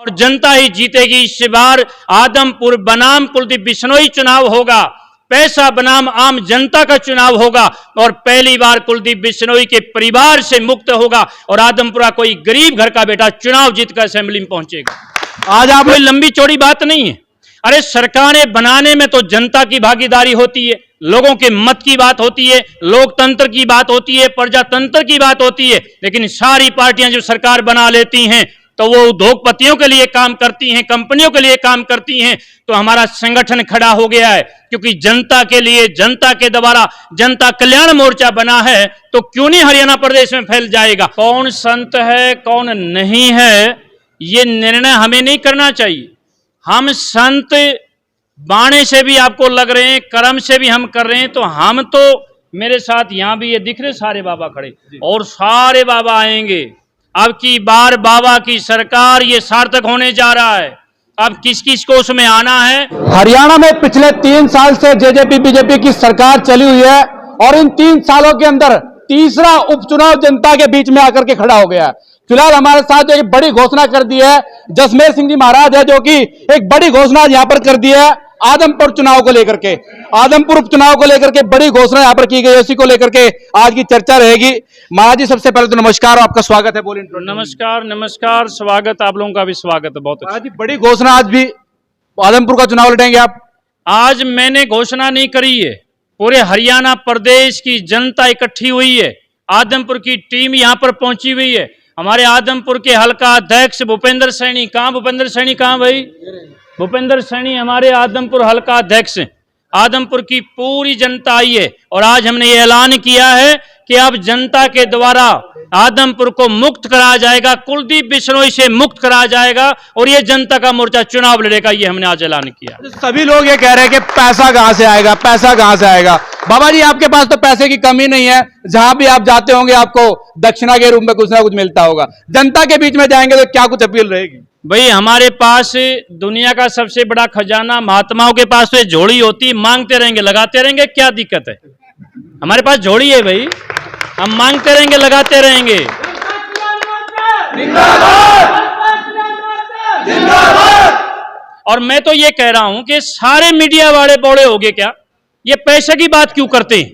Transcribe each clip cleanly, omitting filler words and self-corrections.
और जनता ही जीतेगी। इस बार आदमपुर बनाम कुलदीप बिश्नोई चुनाव होगा, पैसा बनाम आम जनता का चुनाव होगा और पहली बार कुलदीप बिश्नोई के परिवार से मुक्त होगा और आदमपुरा कोई गरीब घर का बेटा चुनाव जीतकर असेंबली में पहुंचेगा। आज आप कोई लंबी चौड़ी बात नहीं है। अरे सरकारें बनाने में तो जनता की भागीदारी होती है, लोगों के मत की बात होती है, लोकतंत्र की बात होती है, प्रजातंत्र की बात होती है, लेकिन सारी पार्टियां जो सरकार बना लेती हैं तो वो उद्योगपतियों के लिए काम करती हैं, कंपनियों के लिए काम करती हैं। तो हमारा संगठन खड़ा हो गया है क्योंकि जनता के लिए, जनता के द्वारा जनता कल्याण मोर्चा बना है, तो क्यों नहीं हरियाणा प्रदेश में फैल जाएगा। कौन संत है कौन नहीं है ये निर्णय हमें नहीं करना चाहिए। हम संत बाणे से भी आपको लग रहे हैं, कर्म से भी हम कर रहे हैं, तो हम तो मेरे साथ यहां भी ये दिख रहे सारे बाबा खड़े और सारे बाबा आएंगे। अब की बार बाबा की सरकार ये सार्थक होने जा रहा है। अब किस किस को उसमें आना है। हरियाणा में पिछले 3 साल से जेजेपी बीजेपी की सरकार चली हुई है और इन 3 सालों के अंदर तीसरा उपचुनाव जनता के बीच में आकर के खड़ा हो गया है। फिलहाल हमारे साथ एक बड़ी घोषणा कर दी है जसमेर सिंह जी महाराज है, जो कि एक बड़ी घोषणा यहां पर कर दी है आदमपुर चुनाव को लेकर के, आदमपुर उपचुनाव को लेकर के बड़ी घोषणा यहां पर की गई, उसी को लेकर के आज की चर्चा रहेगी। महाराज जी सबसे पहले तो नमस्कार, आपका स्वागत है बोल इंट्रो। नमस्कार नमस्कार, स्वागत, आप लोगों का भी स्वागत है। बहुत महाराज जी बड़ी घोषणा, आज भी आदमपुर का चुनाव लड़ेंगे आप? आज मैंने घोषणा नहीं करी है, पूरे हरियाणा प्रदेश की जनता इकट्ठी हुई है, आदमपुर की टीम यहां पर पहुंची हुई है। हमारे आदमपुर के हल्का अध्यक्ष भूपेंद्र सैनी, कहां भूपेंद्र सैनी, कहां भाई भूपेंद्र सैनी हमारे आदमपुर हल्का अध्यक्ष। आदमपुर की पूरी जनता आई है और आज हमने ये ऐलान किया है कि अब जनता के द्वारा आदमपुर को मुक्त कराया जाएगा, कुलदीप बिश्नोई से मुक्त कराया जाएगा और ये जनता का मोर्चा चुनाव लड़ेगा, ये हमने आज ऐलान किया। सभी लोग ये कह रहे हैं कि पैसा कहां से आएगा, पैसा कहां से आएगा। बाबा जी आपके पास तो पैसे की कमी नहीं है, जहां भी आप जाते होंगे आपको दक्षिणा के रूप में कुछ ना कुछ मिलता होगा। जनता के बीच में जाएंगे तो क्या कुछ अपील रहेगी? भाई हमारे पास दुनिया का सबसे बड़ा खजाना, महात्माओं के पास तो झोली होती, मांगते रहेंगे लगाते रहेंगे, क्या दिक्कत है। हमारे पास झोली है भाई, हम मांगते रहेंगे लगाते रहेंगे। और मैं तो ये कह रहा हूं कि सारे मीडिया वाले बौड़े हो गए क्या, ये पैसे की बात क्यों करते हैं।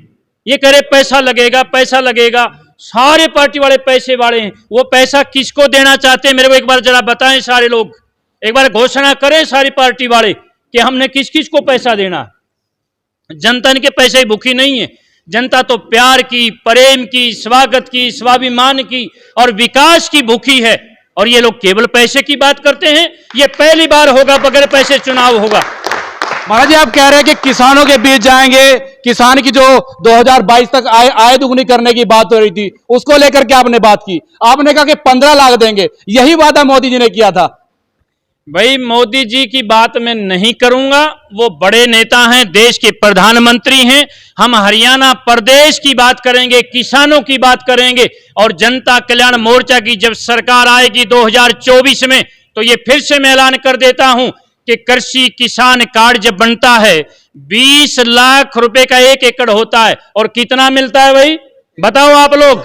ये कह रहे पैसा लगेगा पैसा लगेगा, सारे पार्टी वाले पैसे वाले हैं। वो पैसा किसको देना चाहते हैं मेरे को एक बार जरा बताएं। सारे लोग एक बार घोषणा करें सारी पार्टी वाले कि हमने किस किस को पैसा देना। जनता इनके पैसे की भूखी नहीं है, जनता तो प्यार की, प्रेम की, स्वागत की, स्वाभिमान की और विकास की भूखी है। और ये लोग केवल पैसे की बात करते हैं। ये पहली बार होगा बगैर पैसे चुनाव होगा। महाराज जी आप कह रहे हैं कि किसानों के बीच जाएंगे, किसान की जो 2022 तक आय दुगनी करने की बात हो रही थी उसको लेकर के आपने बात की, आपने कहा कि 15 लाख देंगे, यही वादा मोदी जी ने किया था। भाई मोदी जी की बात मैं नहीं करूंगा, वो बड़े नेता हैं, देश के प्रधानमंत्री हैं। हम हरियाणा प्रदेश की बात करेंगे, किसानों की बात करेंगे और जनता कल्याण मोर्चा की जब सरकार आएगी 2024 में, तो ये फिर से मैं ऐलान कर देता हूं कि कृषि किसान कार्ड जब बनता है 20 लाख रुपए का 1 एकड़ होता है और कितना मिलता है भाई बताओ आप लोग,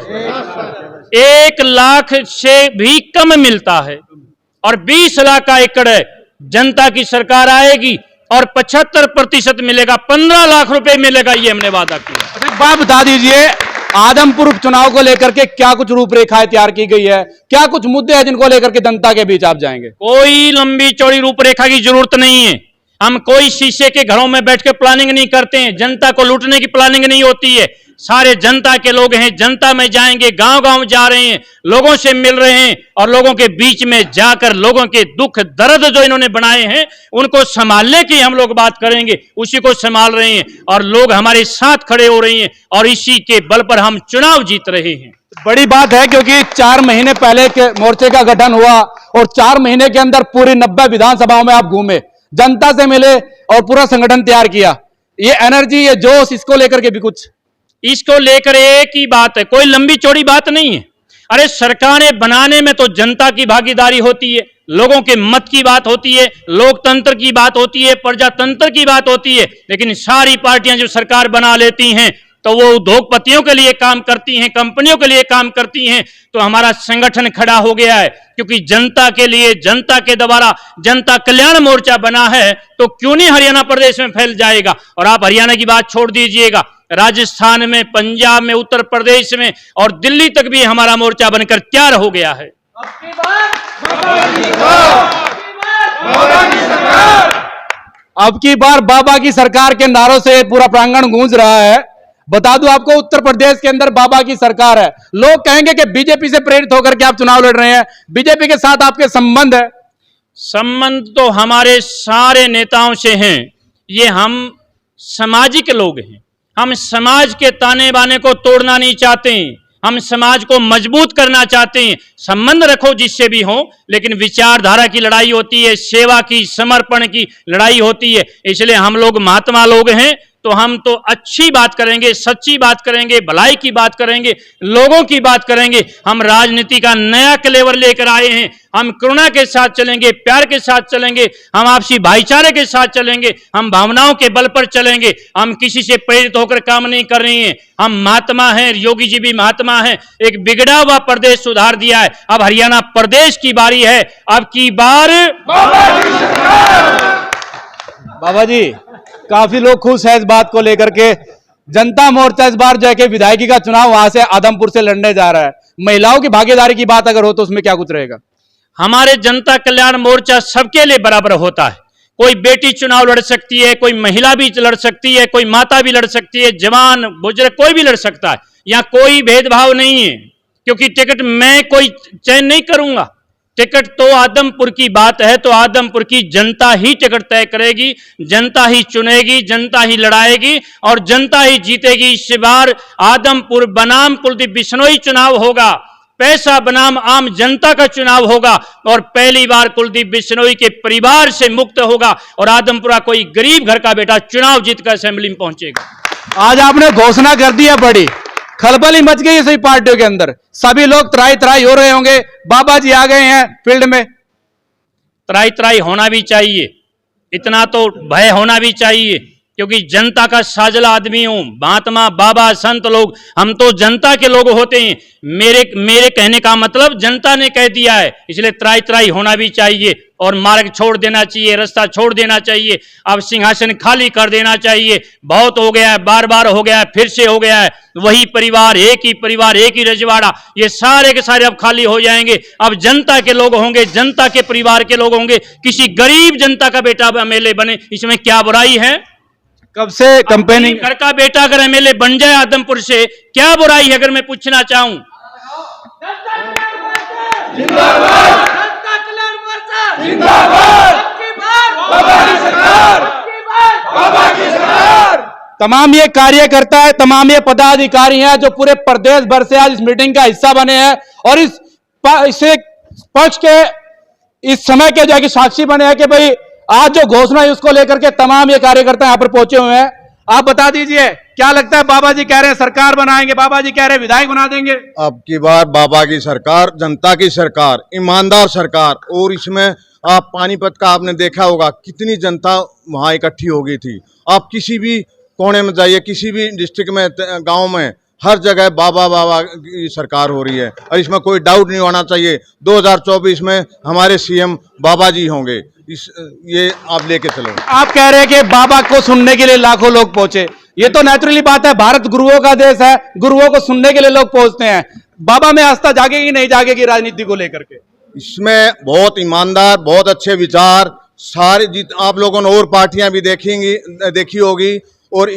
1 लाख से भी कम मिलता है और 20 लाख का एकड़ है। जनता की सरकार आएगी और 75% मिलेगा, 15 लाख रुपए मिलेगा, ये हमने वादा किया। एक बात बता दीजिए, आदमपुर उपचुनाव को लेकर के क्या कुछ रूपरेखाएं तैयार की गई है, क्या कुछ मुद्दे हैं जिनको लेकर के जनता के बीच आप जाएंगे? कोई लंबी चौड़ी रूपरेखा की जरूरत नहीं है। हम कोई शीशे के घरों में बैठ के प्लानिंग नहीं करते हैं, जनता को लूटने की प्लानिंग नहीं होती है। सारे जनता के लोग हैं, जनता में जाएंगे, गांव गांव जा रहे हैं, लोगों से मिल रहे हैं और लोगों के बीच में जाकर लोगों के दुख दर्द जो इन्होंने बनाए हैं उनको संभालने की हम लोग बात करेंगे, उसी को संभाल रहे हैं और लोग हमारे साथ खड़े हो रहे हैं और इसी के बल पर हम चुनाव जीत रहे हैं। बड़ी बात है क्योंकि 4 महीने पहले के मोर्चे का गठन हुआ और 4 महीने के अंदर पूरी 90 विधानसभाओं में आप घूमे, जनता से मिले और पूरा संगठन तैयार किया। ये एनर्जी, ये जोश, इसको लेकर के भी कुछ? इसको लेकर एक ही बात है, कोई लंबी चौड़ी बात नहीं है। अरे सरकारें बनाने में तो जनता की भागीदारी होती है, लोगों के मत की बात होती है, लोकतंत्र की बात होती है, प्रजातंत्र की बात होती है, लेकिन सारी पार्टियां जो सरकार बना लेती हैं तो वो उद्योगपतियों के लिए काम करती हैं, कंपनियों के लिए काम करती हैं। तो हमारा संगठन खड़ा हो गया है, क्योंकि जनता के लिए, जनता के द्वारा जनता कल्याण मोर्चा बना है, तो क्यों नहीं हरियाणा प्रदेश में फैल जाएगा। और आप हरियाणा की बात छोड़ दीजिएगा, राजस्थान में, पंजाब में, उत्तर प्रदेश में और दिल्ली तक भी हमारा मोर्चा बनकर तैयार हो गया है। अब की बार बाबा की सरकार के नारों से पूरा प्रांगण गूंज रहा है। बता दूं आपको, उत्तर प्रदेश के अंदर बाबा की सरकार है। लोग कहेंगे कि बीजेपी से प्रेरित होकर के आप चुनाव लड़ रहे हैं, बीजेपी के साथ आपके संबंध है? संबंध तो हमारे सारे नेताओं से हैं। ये हम सामाजिक लोग हैं, हम समाज के ताने बाने को तोड़ना नहीं चाहते हैं, हम समाज को मजबूत करना चाहते हैं। संबंध रखो जिससे भी हो, लेकिन विचारधारा की लड़ाई होती है, सेवा की, समर्पण की लड़ाई होती है। इसलिए हम लोग महात्मा लोग हैं, तो हम तो अच्छी बात करेंगे, सच्ची बात करेंगे, भलाई की बात करेंगे, लोगों की बात करेंगे। हम राजनीति का नया क्लेवर लेकर आए हैं। हम करुणा के साथ चलेंगे, प्यार के साथ चलेंगे, हम आपसी भाईचारे के साथ चलेंगे, हम भावनाओं के बल पर चलेंगे। हम किसी से प्रेरित होकर काम नहीं कर रहे हैं। हम महात्मा हैं, योगी जी भी महात्मा हैं। एक बिगड़ा हुआ प्रदेश सुधार दिया है। अब हरियाणा प्रदेश की बारी है। अब की बार बाबा जी, काफी लोग खुश है इस बात को लेकर के। जनता मोर्चा इस बार जो है कि विधायकी का चुनाव वहां से आदमपुर से लड़ने जा रहा है। महिलाओं की भागीदारी की बात अगर हो तो उसमें क्या कुछ रहेगा? हमारे जनता कल्याण मोर्चा सबके लिए बराबर होता है। कोई बेटी चुनाव लड़ सकती है, कोई महिला भी लड़ सकती है, कोई माता भी लड़ सकती है, जवान बुजुर्ग कोई भी लड़ सकता है। यहाँ कोई भेदभाव नहीं है, क्योंकि टिकट मैं कोई चयन नहीं करूंगा। टिकट तो आदमपुर की बात है, तो आदमपुर की जनता ही टिकट तय करेगी, जनता ही चुनेगी, जनता ही लड़ाएगी और जनता ही जीतेगी। इस बार आदमपुर बनाम कुलदीप बिश्नोई चुनाव होगा, पैसा बनाम आम जनता का चुनाव होगा और पहली बार कुलदीप बिश्नोई के परिवार से मुक्त होगा और आदमपुरा कोई गरीब घर का बेटा चुनाव जीतकर असेंबली में पहुंचेगा। आज आपने घोषणा कर दी है, बड़ी खलबली मच गई है सभी पार्टियों के अंदर। सभी लोग त्राई त्राई हो रहे होंगे, बाबा जी आ गए हैं फील्ड में। त्राई त्राई होना भी चाहिए, इतना तो भय होना भी चाहिए, क्योंकि जनता का साजला आदमी हूं। महात्मा, बाबा, संत लोग, हम तो जनता के लोग होते हैं। मेरे कहने का मतलब जनता ने कह दिया है, इसलिए त्राई त्राई होना भी चाहिए और मार्ग छोड़ देना चाहिए, रास्ता छोड़ देना चाहिए। अब सिंहासन खाली कर देना चाहिए। बहुत हो गया है, बार बार हो गया है, फिर से हो गया है। वही परिवार, एक ही रजवाड़ा, ये सारे के सारे अब खाली हो जाएंगे। अब जनता के लोग होंगे, जनता के परिवार के लोग होंगे। किसी गरीब जनता का बेटा एमएलए बने, इसमें क्या बुराई है? कब से कंपेनिंग? घर का बेटा अगर एमएलए बन जाए आदमपुर से, क्या बुराई है? अगर मैं पूछना चाहूं। तमाम ये कार्यकर्ता है, तमाम ये पदाधिकारी हैं जो पूरे प्रदेश भर से आज इस मीटिंग का हिस्सा बने हैं और इस पक्ष के इस समय के जो कि साक्षी बने हैं कि भाई आज जो घोषणा है उसको लेकर के तमाम ये कार्यकर्ता यहां पर पहुंचे हुए हैं। आप बता दीजिए, क्या लगता है? बाबा जी कह रहे हैं सरकार बनाएंगे, बाबा जी कह रहे हैं विधायक बना देंगे। अब की बार बाबा की सरकार, जनता की सरकार, ईमानदार सरकार। और इसमें आप पानीपत का आपने देखा होगा कितनी जनता वहां इकट्ठी हो गई थी। आप किसी भी कोने में जाइए, किसी भी डिस्ट्रिक्ट में, गांव में, हर जगह बाबा बाबा की सरकार हो रही है और इसमें कोई डाउट नहीं होना चाहिए। 2024 में हमारे सीएम बाबा जी होंगे। ये आप लेके चलो। आप कह रहे हैं कि बाबा को सुनने के लिए लाखों लोग पहुंचे, ये तो नेचुरली बात है। भारत गुरुओं का देश है, गुरुओं को सुनने के लिए लोग पहुंचते हैं। बाबा में आस्था जागेगी नहीं जागेगी राजनीति को लेकर के? इसमें बहुत ईमानदार, बहुत अच्छे विचार सारे आप लोगों ने और पार्टियां भी देखी होगी और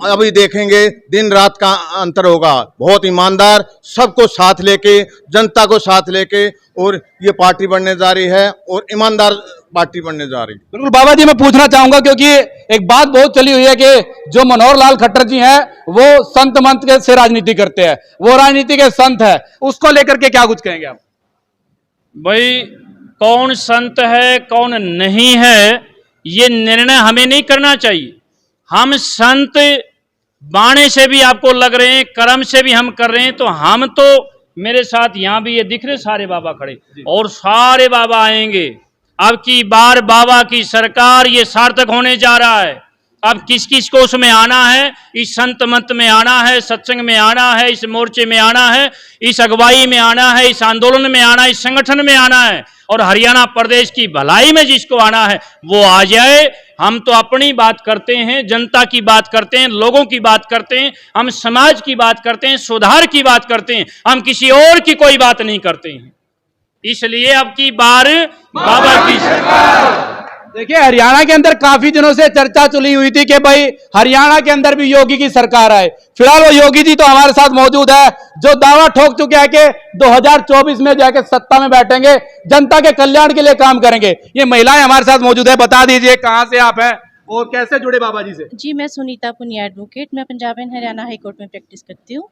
अभी देखेंगे, दिन रात का अंतर होगा। बहुत ईमानदार, सबको साथ लेके, जनता को साथ लेके और ये पार्टी बनने जा रही है और ईमानदार पार्टी बनने जा रही है। बिल्कुल बाबा जी, मैं पूछना चाहूंगा क्योंकि एक बात बहुत चली हुई है कि जो मनोहर लाल खट्टर जी हैं वो संत मंत्र से राजनीति करते हैं, वो राजनीति के संत है, उसको लेकर के क्या कुछ कहेंगे आप? भाई, कौन संत है कौन नहीं है ये निर्णय हमें नहीं करना चाहिए। हम संत बाणे से भी आपको लग रहे हैं, कर्म से भी हम कर रहे हैं, तो हम तो मेरे साथ यहां भी ये दिख रहे सारे बाबा खड़े और सारे बाबा आएंगे। अब की बार बाबा की सरकार ये सार्थक होने जा रहा है। अब किस किस को उसमें आना है, इस संत मत में आना है, सत्संग में आना है, इस मोर्चे में आना है, इस अगुवाई में आना है, इस आंदोलन में आना है, इस संगठन में आना है, और हरियाणा प्रदेश की भलाई में जिसको आना है वो आ जाए। हम तो अपनी बात करते हैं, जनता की बात करते हैं, लोगों की बात करते हैं, हम समाज की बात करते हैं, सुधार की बात करते हैं, हम किसी और की कोई बात नहीं करते हैं। इसलिए अब की बार बाबा की सरकार। देखिए, हरियाणा के अंदर काफी दिनों से चर्चा चली हुई थी कि भाई हरियाणा के अंदर भी योगी की सरकार आए। फिलहाल वो योगी जी तो हमारे साथ मौजूद है, जो दावा ठोक चुके हैं कि 2024 में जाके सत्ता में बैठेंगे, जनता के कल्याण के लिए काम करेंगे। ये महिलाएं हमारे साथ मौजूद है, बता दीजिए कहां से आप हैं और कैसे जुड़े बाबा जी से? जी, मैं सुनीता पुनिया एडवोकेट, मैं Punjab and Haryana high court में प्रैक्टिस करती हूँ।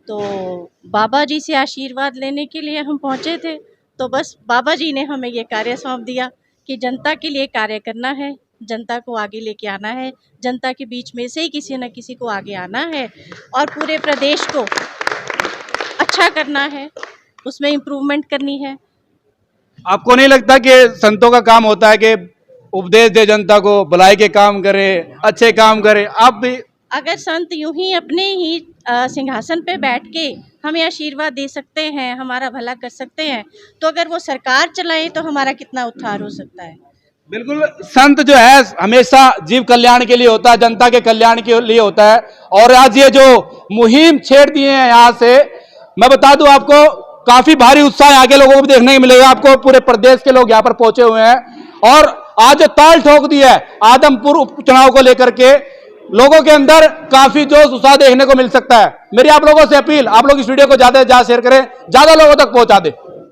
तो बाबा जी से आशीर्वाद लेने के लिए हम पहुँचे थे, तो बस बाबा जी ने हमें ये कार्य सौंप दिया कि जनता के लिए कार्य करना है, जनता को आगे लेके आना है, जनता के बीच में से ही किसी न किसी को आगे आना है और पूरे प्रदेश को अच्छा करना है, उसमें इम्प्रूवमेंट करनी है। आपको नहीं लगता कि संतों का काम होता है कि उपदेश दे जनता को, भलाई के काम करे, अच्छे काम करे? आप भी अगर संत यूं ही अपने ही सिंहासन पे बैठ के हमें आशीर्वाद दे सकते हैं, हमारा भला कर सकते हैं, तो अगर वो सरकार चलाए तो हमारा कितना उद्धार हो सकता है। बिल्कुल, संत जो है हमेशा जीव कल्याण के लिए होता है, जनता के कल्याण के लिए होता है। और आज ये जो मुहिम छेड़ दिए हैं यहाँ से, मैं बता दूं आपको, काफी भारी उत्साह आगे लोगों को भी देखने को मिलेगा। आपको पूरे प्रदेश के लोग यहाँ पर पहुंचे हुए हैं और आज जो ताल ठोक दी है आदमपुर उपचुनाव को लेकर के, लोगों के अंदर काफी जोश उत्साह देखने को मिल सकता है। मेरी आप लोगों से अपील, आप लोग इस वीडियो को ज्यादा से ज्यादा शेयर करें, ज्यादा लोगों तक पहुंचा दें।